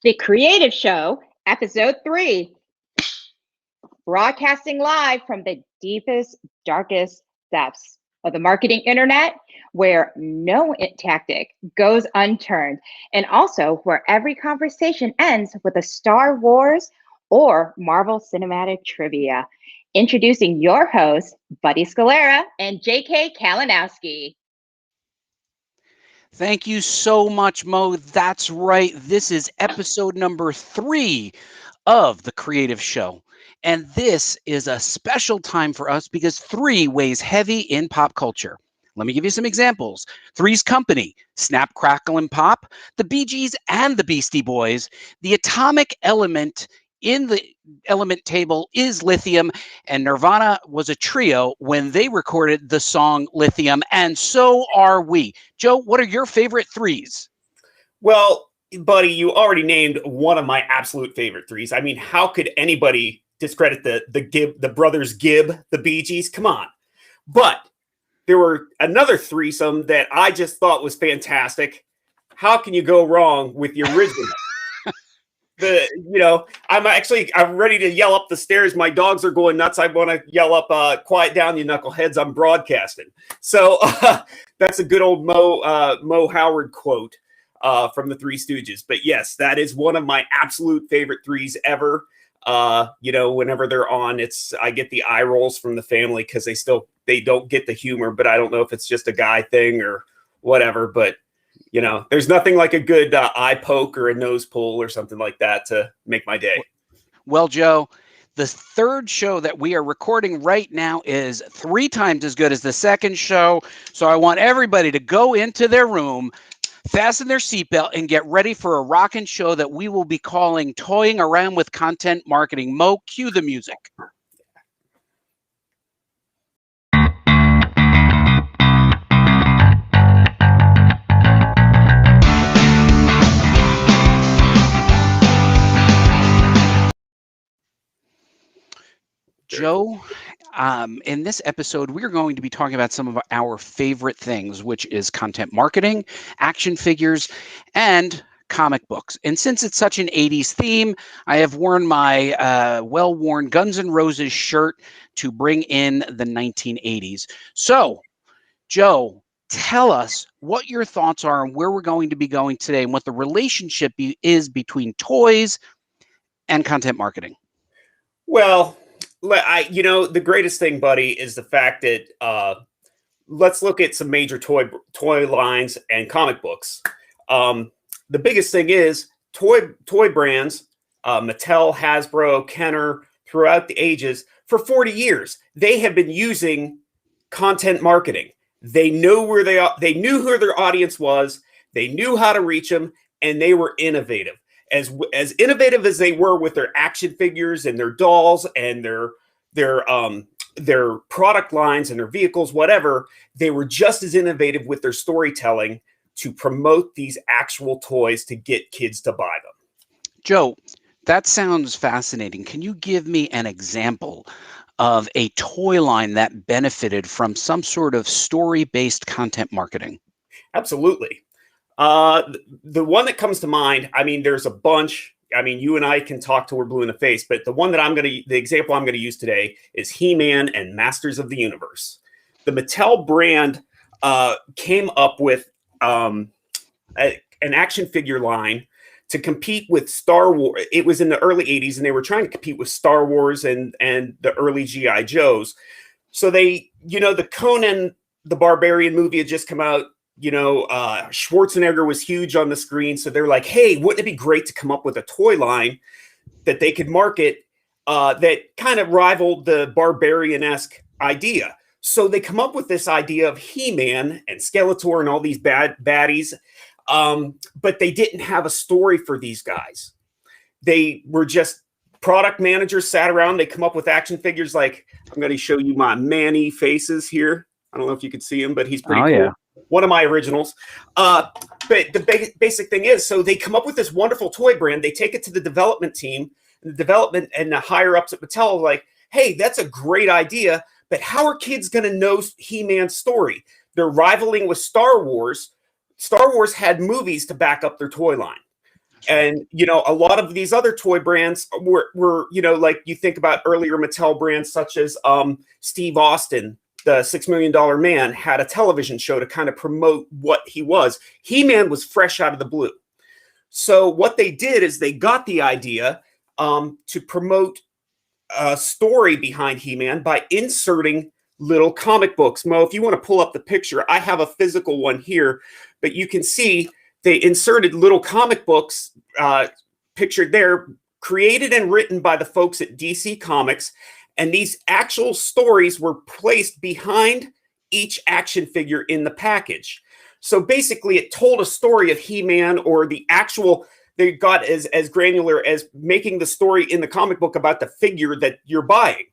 The Creative Show, Episode 3, broadcasting live from the deepest, darkest depths of the marketing internet, where no tactic goes unturned, and also where every conversation ends with a Star Wars or Marvel Cinematic trivia. Introducing your hosts, Buddy Scalera and JK Kalinowski. Thank you so much, Mo. That's right. This is episode number 3 of The Creative Show. And this is a special time for us because 3 weighs heavy in pop culture. Let me give you some examples. 3's Company, Snap, Crackle, and Pop, the Bee Gees and the Beastie Boys, the atomic element in the element table is lithium, and Nirvana was a trio when they recorded the song Lithium, and so are we. Joe, what are your favorite 3's? Well, buddy, you already named one of my absolute favorite 3's. I mean, how could anybody discredit the brothers Gibb, the Bee Gees? Come on. But there were another threesome that I just thought was fantastic. How can you go wrong with the original? I'm ready to yell up the stairs. My dogs are going nuts. I want to yell up, quiet down, you knuckleheads. I'm broadcasting. So that's a good old Mo Howard quote from the Three Stooges. But yes, that is one of my absolute favorite 3's ever. Whenever they're on, I get the eye rolls from the family because they don't get the humor, but I don't know if it's just a guy thing or whatever, but there's nothing like a good eye poke or a nose pull or something like that to make my day. Well, Joe, the 3rd show that we are recording right now is 3 times as good as the 2nd show. So I want everybody to go into their room, fasten their seatbelt, and get ready for a rockin' show that we will be calling Toying Around with Content Marketing. Mo, cue the music. Joe, in this episode, we're going to be talking about some of our favorite things, which is content marketing, action figures, and comic books. And since it's such an 80s theme, I have worn my well-worn Guns N' Roses shirt to bring in the 1980s. So, Joe, tell us what your thoughts are and where we're going to be going today and what the relationship is between toys and content marketing. Well, the greatest thing, buddy, is the fact that let's look at some major toy lines and comic books. The biggest thing is toy brands, Mattel, Hasbro, Kenner, throughout the ages, for 40 years, they have been using content marketing. They know where they are. They knew who their audience was. They knew how to reach them, and they were innovative. As innovative as they were with their action figures and their dolls and their product lines and their vehicles, whatever, they were just as innovative with their storytelling to promote these actual toys to get kids to buy them. Joe, that sounds fascinating. Can you give me an example of a toy line that benefited from some sort of story-based content marketing? Absolutely. The one that comes to mind, I mean, there's a bunch. I mean, you and I can talk till we're blue in the face, but the example I'm going to use today is He-Man and Masters of the Universe. The Mattel brand came up with an action figure line to compete with Star Wars. It was in the early 80s, and they were trying to compete with Star Wars and the early G.I. Joes. So the Conan the Barbarian movie had just come out. Schwarzenegger was huge on the screen. So they're like, hey, wouldn't it be great to come up with a toy line that they could market that kind of rivaled the Barbarian-esque idea? So they come up with this idea of He-Man and Skeletor and all these baddies, but they didn't have a story for these guys. They were just product managers, sat around, they come up with action figures like, I'm going to show you my Manny faces here. I don't know if you can see him, but he's pretty cool. Yeah. One of my originals. But the basic thing is, so they come up with this wonderful toy brand. They take it to the development team, and the development and the higher ups at Mattel are like, hey, that's a great idea, but how are kids going to know He-Man's story? They're rivaling with Star Wars. Star Wars had movies to back up their toy line. And, a lot of these other toy brands were, like you think about earlier Mattel brands such as Steve Austin, the $6 Million Man, had a television show to kind of promote what he was. He-Man was fresh out of the blue. So what they did is they got the idea to promote a story behind He-Man by inserting little comic books. Mo, if you want to pull up the picture, I have a physical one here, but you can see they inserted little comic books pictured there, created and written by the folks at DC Comics. And these actual stories were placed behind each action figure in the package. So basically, it told a story of He-Man, or the actual, they got as granular as making the story in the comic book about the figure that you're buying.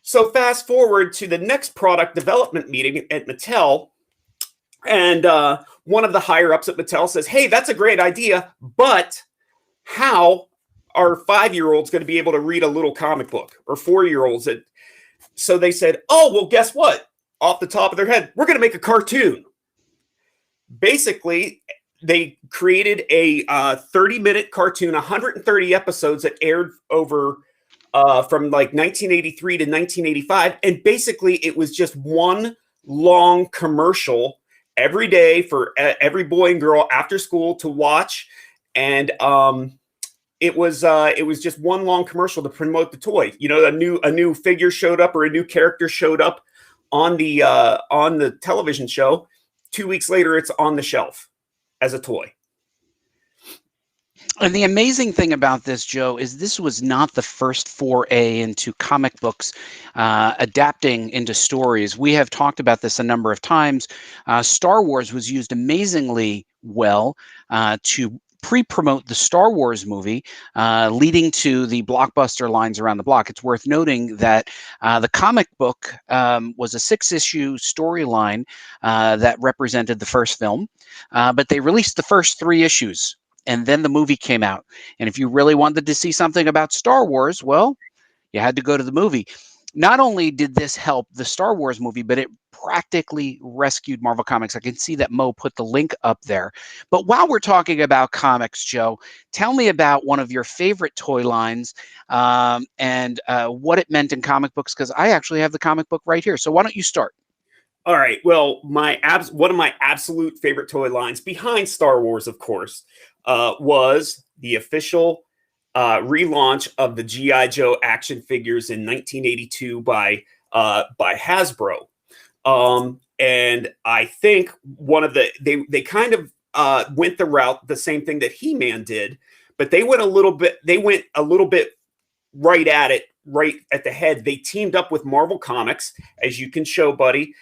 So fast forward to the next product development meeting at Mattel, and one of the higher ups at Mattel says, hey, that's a great idea, but how are 5-year-olds going to be able to read a little comic book, or 4-year-olds? So they said, oh, well, guess what? Off the top of their head, we're going to make a cartoon. Basically, they created a 30-minute cartoon, 130 episodes that aired over from like 1983 to 1985. And basically, it was just one long commercial every day for every boy and girl after school to watch. And it was just one long commercial to promote the toy. A new figure showed up, or a new character showed up on the television show. 2 weeks later, it's on the shelf as a toy. And the amazing thing about this, Joe, is this was not the first foray into comic books adapting into stories. We have talked about this a number of times. Star Wars was used amazingly well to pre-promote the Star Wars movie, leading to the blockbuster lines around the block. It's worth noting that the comic book was a 6-issue storyline that represented the first film, but they released the first 3 issues, and then the movie came out. And if you really wanted to see something about Star Wars, well, you had to go to the movie. Not only did this help the Star Wars movie, but it practically rescued Marvel Comics. I can see that Mo put the link up there. But while we're talking about comics, Joe, tell me about one of your favorite toy lines and what it meant in comic books, because I actually have the comic book right here. So why don't you start? All right. Well, one of my absolute favorite toy lines, behind Star Wars, of course, was the official relaunch of the G.I. Joe action figures in 1982 by Hasbro. And I think they kind of went the route, the same thing that He-Man did, but they went a little bit right at it, right at the head. They teamed up with Marvel Comics, as you can show, buddy,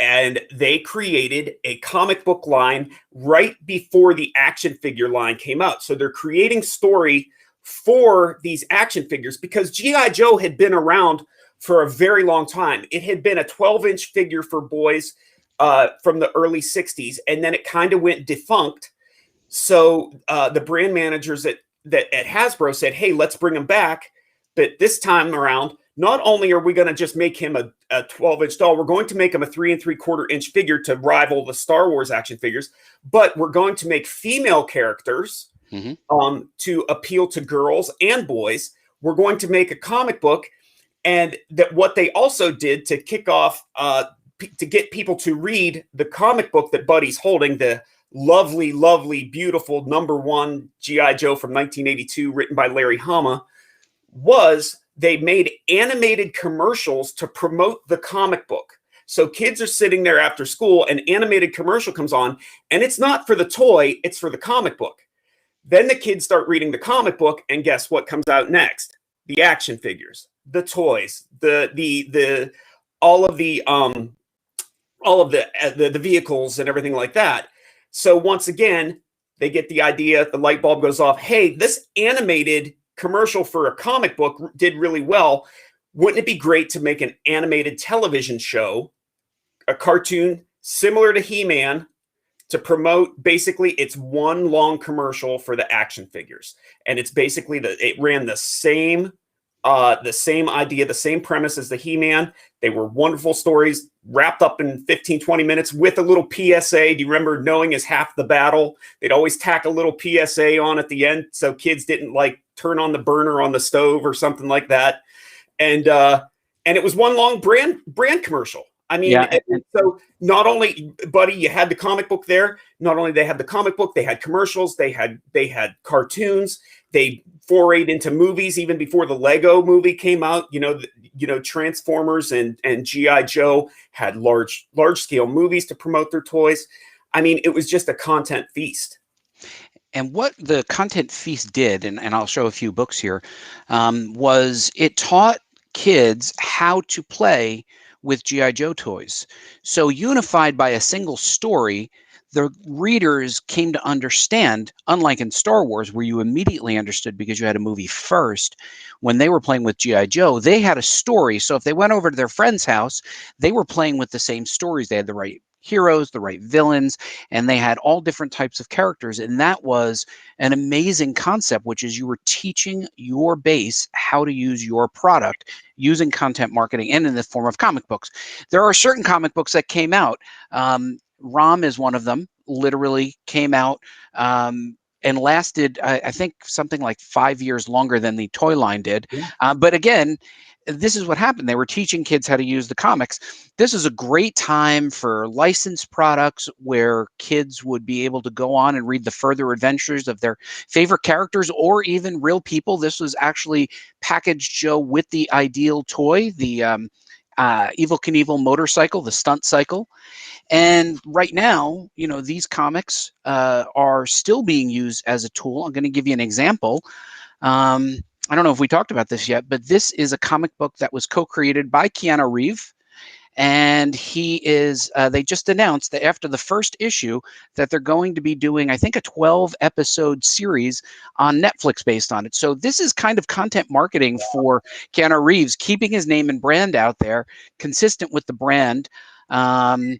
and they created a comic book line right before the action figure line came out. So they're creating story for these action figures, because G.I. Joe had been around for a very long time. It had been a 12-inch figure for boys from the early 60s, and then it kind of went defunct. So the brand managers at Hasbro said, hey, let's bring him back. But this time around, not only are we going to just make him a 12-inch doll, we're going to make him a 3 3/4-inch figure to rival the Star Wars action figures, but we're going to make female characters to appeal to girls and boys. We're going to make a comic book. And that what they also did to kick off, to get people to read the comic book that Buddy's holding, the lovely, lovely, beautiful #1 G.I. Joe from 1982, written by Larry Hama, was they made animated commercials to promote the comic book. So kids are sitting there after school, an animated commercial comes on, and it's not for the toy, it's for the comic book. Then the kids start reading the comic book, and guess what comes out next? The action figures, the toys, all of the vehicles and everything like that. So once again, they get the idea, the light bulb goes off. Hey, this animated commercial for a comic book did really well. Wouldn't it be great to make an animated television show, a cartoon similar to He-Man, to promote? Basically, it's one long commercial for the action figures, and it's basically it ran the same idea, the same premise as the He-Man. They were wonderful stories. wrapped up in 15, 20 minutes with a little PSA. Do you remember knowing is half the battle? They'd always tack a little PSA on at the end so kids didn't like turn on the burner on the stove or something like that. And it was one long brand commercial. I mean, Yeah. so not only, buddy, you had the comic book there. Not only they had the comic book, they had commercials, they had cartoons. They forayed into movies even before the Lego movie came out. Transformers and G.I. Joe had large scale movies to promote their toys. I mean, it was just a content feast. And what the content feast did, and I'll show a few books here, was it taught kids how to play with G.I. Joe toys. So unified by a single story, the readers came to understand, unlike in Star Wars, where you immediately understood because you had a movie first, when they were playing with G.I. Joe, they had a story. So if they went over to their friend's house, they were playing with the same stories. They had the right heroes, the right villains, and they had all different types of characters. And that was an amazing concept, which is you were teaching your base how to use your product using content marketing and in the form of comic books. There are certain comic books that came out. ROM is one of them, literally came out and lasted, I think, something like 5 years longer than the toy line did. Yeah. But again, this is what happened. They were teaching kids how to use the comics. This is a great time for licensed products where kids would be able to go on and read the further adventures of their favorite characters or even real people. This was actually Packaged Joe with the ideal toy, the Evel Knievel motorcycle, the stunt cycle. And right now, these comics are still being used as a tool. I'm going to give you an example. I don't know if we talked about this yet, but this is a comic book that was co-created by Keanu Reeves. And he is, they just announced that after the first issue that they're going to be doing, I think, a 12-episode series on Netflix based on it. So this is kind of content marketing for Keanu Reeves, keeping his name and brand out there, consistent with the brand. And,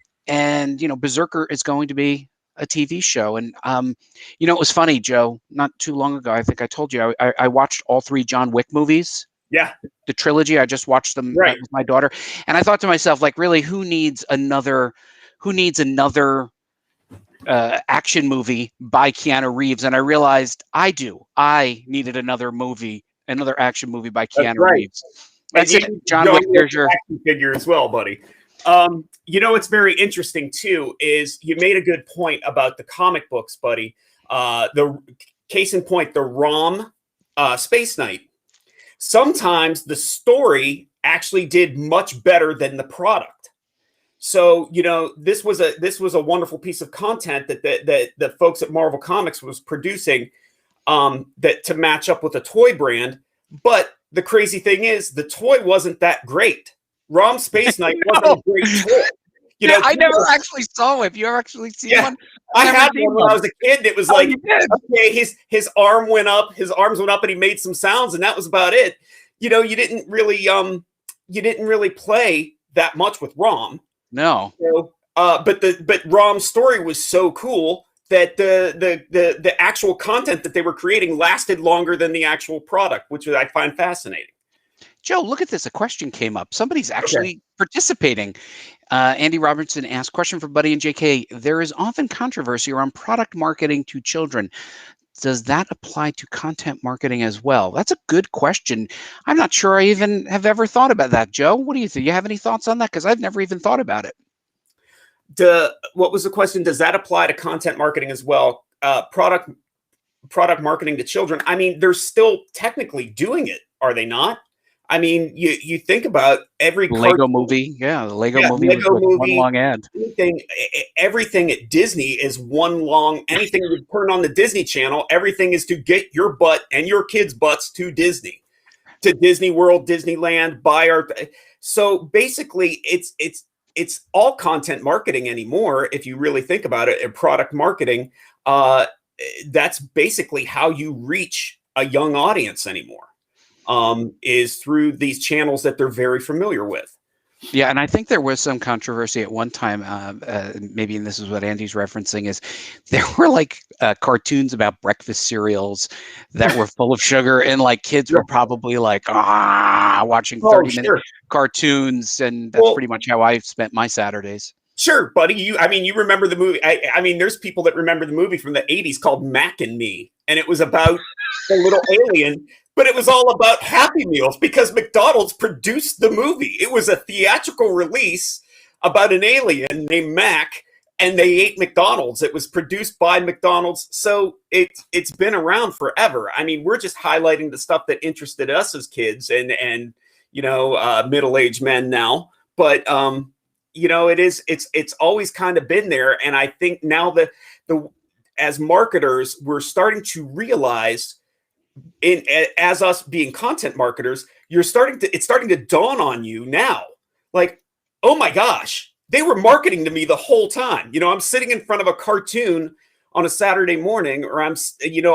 Berserker is going to be a TV show. And, it was funny, Joe, not too long ago, I think I told you, I watched all 3 John Wick movies. Yeah. The trilogy. I just watched them with my daughter. And I thought to myself, like, really, who needs another action movie by Keanu Reeves? And I realized I do. I needed another action movie by Keanu Reeves. That's it. John Wick, here's your action figure as well, buddy. What's very interesting too is you made a good point about the comic books, buddy. The case in point, the ROM Space Knight. Sometimes the story actually did much better than the product. So, this was a wonderful piece of content that the folks at Marvel Comics was producing that to match up with a toy brand. But the crazy thing is the toy wasn't that great. ROM Space Knight wasn't a great toy. I never actually saw it. Have you ever actually seen one? I had one when I was a kid. And it was okay, his arms went up, and he made some sounds, and that was about it. You didn't really play that much with ROM. No. So, but ROM's story was so cool that the actual content that they were creating lasted longer than the actual product, which I find fascinating. Joe, look at this. A question came up. Somebody's actually participating. Andy Robertson asked, question for Buddy and JK. There is often controversy around product marketing to children. Does that apply to content marketing as well? That's a good question. I'm not sure I even have ever thought about that. Joe, what do you think? You have any thoughts on that? Because I've never even thought about it. What was the question? Does that apply to content marketing as well? Product marketing to children. I mean, they're still technically doing it, are they not? I mean, you think about every Lego movie. Yeah, the Lego movie was one long ad. Everything at Disney is one long, anything you turn on the Disney Channel, everything is to get your butt and your kids' butts to Disney World, Disneyland, so basically it's all content marketing anymore. If you really think about it, and product marketing, that's basically how you reach a young audience anymore. Is through these channels that they're very familiar with. Yeah, and I think there was some controversy at one time, maybe, and this is what Andy's referencing, is there were like cartoons about breakfast cereals that were full of sugar, and like kids were probably like, watching Oh, 30-minute sure. cartoons, and that's Well, pretty much how I spent my Saturdays. sure, buddy. You remember the movie. I mean, there's people that remember the movie from the 80s called Mac and Me, and it was about the little alien, but it was all about Happy Meals because McDonald's produced the movie. It was a theatrical release about an alien named Mac, and they ate McDonald's. It was produced by McDonald's, so it's been around forever. I mean, we're just highlighting the stuff that interested us as kids and middle-aged men now, but it's always kind of been there. And I think now that as marketers, we're starting to realize, as us being content marketers, it's starting to dawn on you now, like, oh my gosh, they were marketing to me the whole time. I'm sitting in front of a cartoon on a Saturday morning, or I'm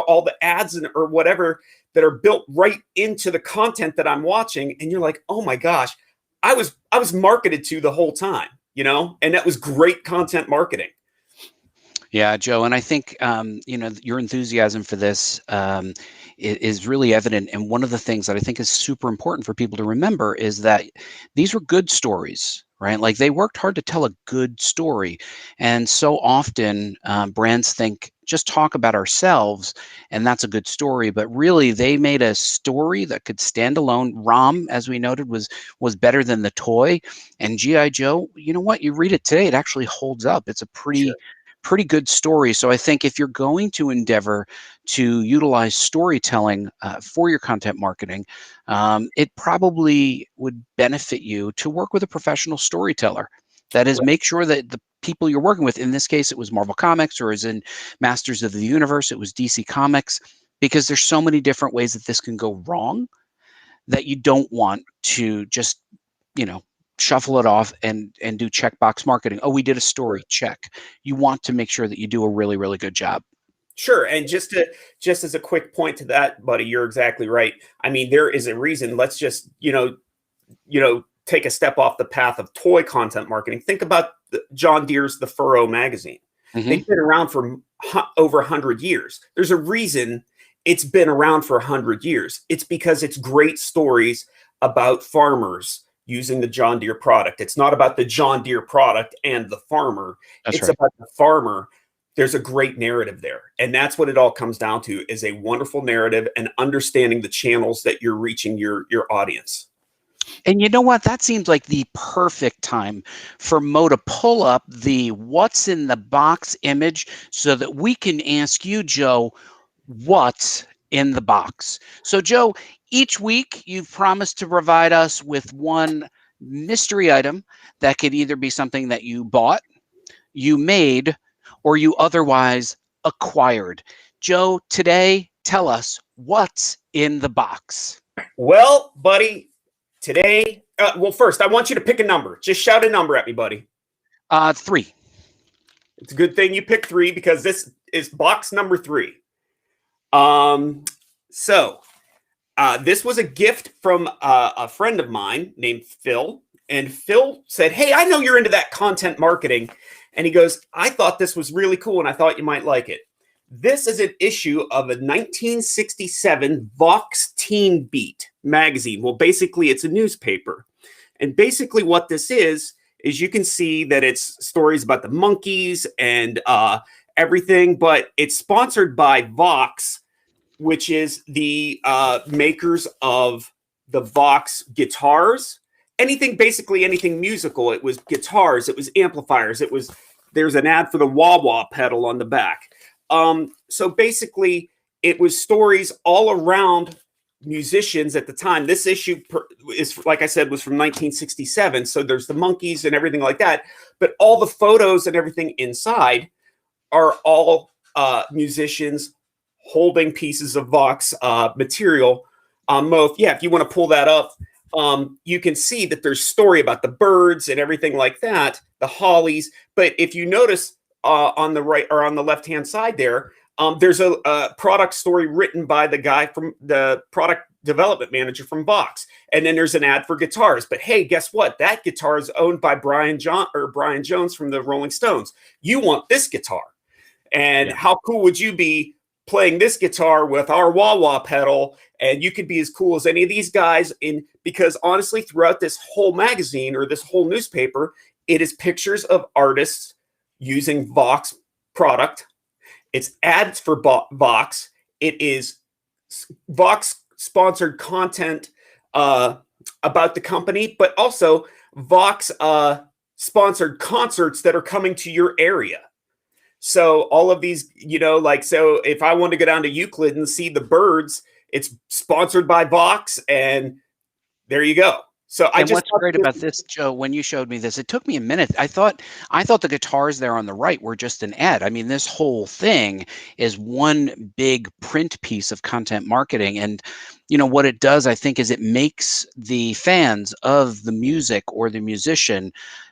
all the ads or whatever that are built right into the content that I'm watching, and you're like, oh my gosh, I was marketed to the whole time, and that was great content marketing. Yeah, Joe, and I think your enthusiasm for this is really evident. And one of the things that I think is super important for people to remember is that these were good stories, right? Like, they worked hard to tell a good story. And so often brands think, just talk about ourselves, and that's a good story. But really, they made a story that could stand alone. ROM, as we noted, was better than the toy. And G.I. Joe, you know what? You read it today, it actually holds up. It's a pretty good story. So I think if you're going to endeavor to utilize storytelling for your content marketing, it probably would benefit you to work with a professional storyteller. That is, make sure that the people you're working with, in this case, it was Marvel Comics, or as in Masters of the Universe, it was DC Comics, because there's so many different ways that this can go wrong that you don't want to just, shuffle it off and do checkbox marketing. Oh, we did a story, check. You want to make sure that you do a really, really good job. Sure. And just as a quick point to that, buddy, you're exactly right. I mean, there is a reason. Let's just, take a step off the path of toy content marketing. Think about John Deere's The Furrow magazine. Mm-hmm. They've been around for over 100 years. There's a reason it's been around for 100 years. It's because it's great stories about farmers using the John Deere product. It's not about the John Deere product and the farmer. It's right. About the farmer. There's a great narrative there. And that's what it all comes down to, is a wonderful narrative and understanding the channels that you're reaching your audience. And you know what? That seems like the perfect time for Mo to pull up the what's in the box image so that we can ask you, Joe, what's in the box. So, Joe, each week you've promised to provide us with one mystery item that could either be something that you bought, you made, or you otherwise acquired. Joe, today, tell us what's in the box. Well, buddy, today, first, I want you to pick a number. Just shout a number at me, buddy. 3. It's a good thing you picked 3 because this is box number 3. This was a gift from a friend of mine named Phil. And Phil said, hey, I know you're into that content marketing. And he goes, I thought this was really cool and I thought you might like it. This is an issue of a 1967 Vox Teen Beat magazine. Well, basically, it's a newspaper. And basically what this is you can see that it's stories about the monkeys and everything, but it's sponsored by Vox, which is the makers of the Vox guitars. Basically anything musical. It was guitars, it was amplifiers, there's an ad for the wah-wah pedal on the back. So basically, it was stories all around musicians at the time. This issue is, like I said, was from 1967. So there's the monkeys and everything like that. But all the photos and everything inside are all musicians holding pieces of Vox material. Mo, if you want to pull that up, you can see that there's story about the birds and everything like that, the hollies. But if you notice on the right or on the left-hand side there, There's a product story written by the guy from the product development manager from Vox, and then there's an ad for guitars. But hey, guess what? That guitar is owned by Brian Jones from the Rolling Stones. You want this guitar, and how cool would you be playing this guitar with our wah-wah pedal? And you could be as cool as any of these guys. Because honestly, throughout this whole magazine or this whole newspaper, it is pictures of artists using Vox product. It's ads for Vox. It is Vox sponsored content about the company, but also Vox sponsored concerts that are coming to your area. So all of these, so if I want to go down to Euclid and see the Birds, it's sponsored by Vox, and there you go. So what's great about this, Joe, when you showed me this, it took me a minute. I thought the guitars there on the right were just an ad. I mean, this whole thing is one big print piece of content marketing. And, what it does, I think, is it makes the fans of the music or the musician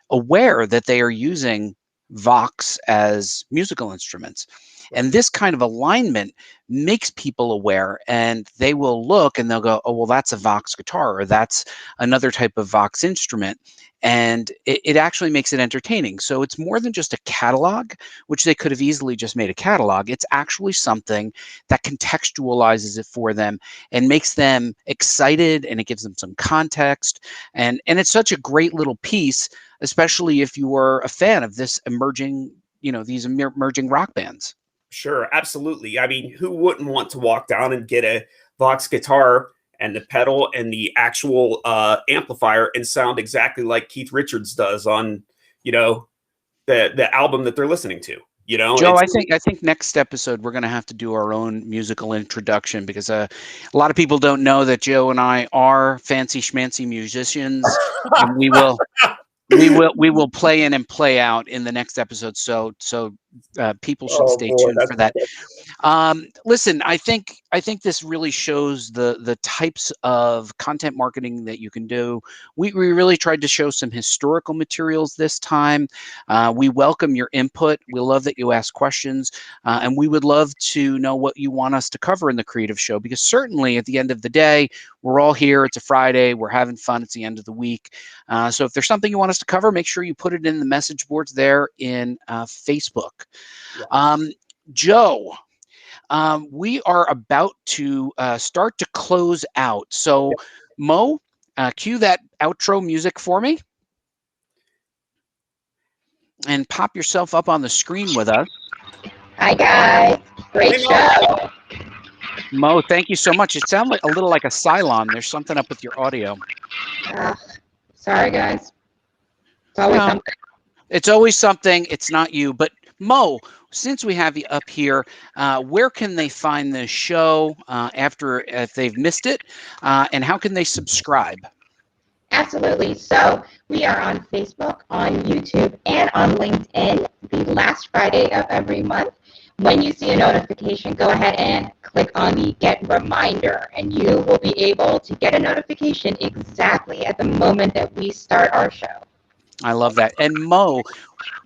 aware that they are using Vox as musical instruments. And this kind of alignment makes people aware, and they will look and they'll go, oh, well, that's a Vox guitar, or that's another type of Vox instrument. And it actually makes it entertaining. So it's more than just a catalog, which they could have easily just made a catalog. It's actually something that contextualizes it for them and makes them excited, and it gives them some context. And it's such a great little piece, especially if you are a fan of this these emerging rock bands. Sure, absolutely. I mean, who wouldn't want to walk down and get a Vox guitar and the pedal and the actual amplifier and sound exactly like Keith Richards does on, the album that they're listening to? Joe, I think next episode we're going to have to do our own musical introduction, because a lot of people don't know that Joe and I are fancy schmancy musicians, and we will play in and play out in the next episode. So people should stay tuned for that. Listen, I think this really shows the types of content marketing that you can do. We really tried to show some historical materials this time. We welcome your input. We love that you ask questions, and we would love to know what you want us to cover in the Creative Show, because certainly at the end of the day, we're all here. It's a Friday. We're having fun. It's the end of the week. So if there's something you want us to cover, make sure you put it in the message boards there in Facebook. Yeah. Joe, we are about to start to close out. So, Mo, cue that outro music for me. And pop yourself up on the screen with us. Hi, guys. Great show. Mo, thank you so much. It sounds a little like a Cylon. There's something up with your audio. Sorry, guys. It's always something. It's always something. It's not you. But Mo, since we have you up here, where can they find the show if they've missed it, and how can they subscribe? Absolutely. So we are on Facebook, on YouTube, and on LinkedIn the last Friday of every month. When you see a notification, go ahead and click on the Get Reminder, and you will be able to get a notification exactly at the moment that we start our show. I love that. And Mo,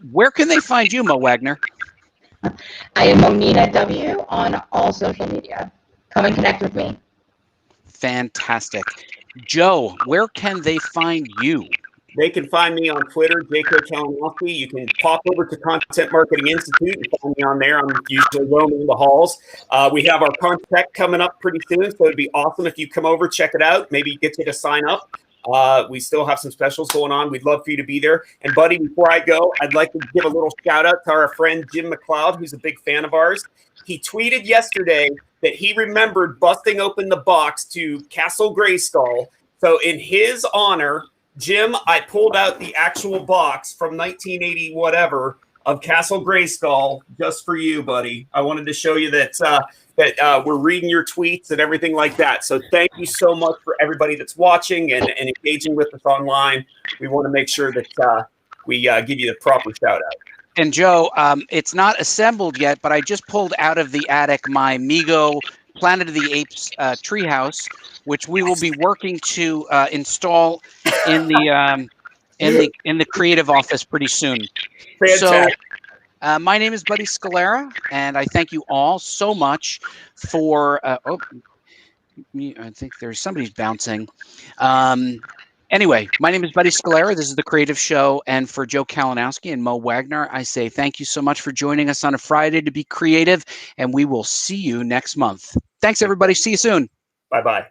where can they find you, Mo Wagner? I am Monina W on all social media. Come and connect with me. Fantastic. Joe, where can they find you? They can find me on Twitter, JK Kalinowski. You can pop over to Content Marketing Institute and find me on there. I'm usually roaming the halls. We have our Contact coming up pretty soon, so it'd be awesome if you come over, check it out, maybe get you to sign up. We still have some specials going on. We'd love for you to be there. And buddy, before I go, I'd like to give a little shout out to our friend Jim McLeod, who's a big fan of ours. He tweeted yesterday that he remembered busting open the box to Castle Grayskull. So in his honor, Jim, I pulled out the actual box from 1980 whatever of Castle Grayskull just for you, buddy. I wanted to show you that we're reading your tweets and everything like that. So thank you so much for everybody that's watching and engaging with us online. We want to make sure that we give you the proper shout out. And Joe, it's not assembled yet, but I just pulled out of the attic my Mego Planet of the Apes treehouse, which we will be working to install in the creative office pretty soon. Fantastic. My name is Buddy Scalera, and I thank you all so much for. I think there's somebody's bouncing. Anyway, my name is Buddy Scalera. This is The Creative Show. And for Joe Kalinowski and Mo Wagner, I say thank you so much for joining us on a Friday to be creative. And we will see you next month. Thanks, everybody. See you soon. Bye-bye.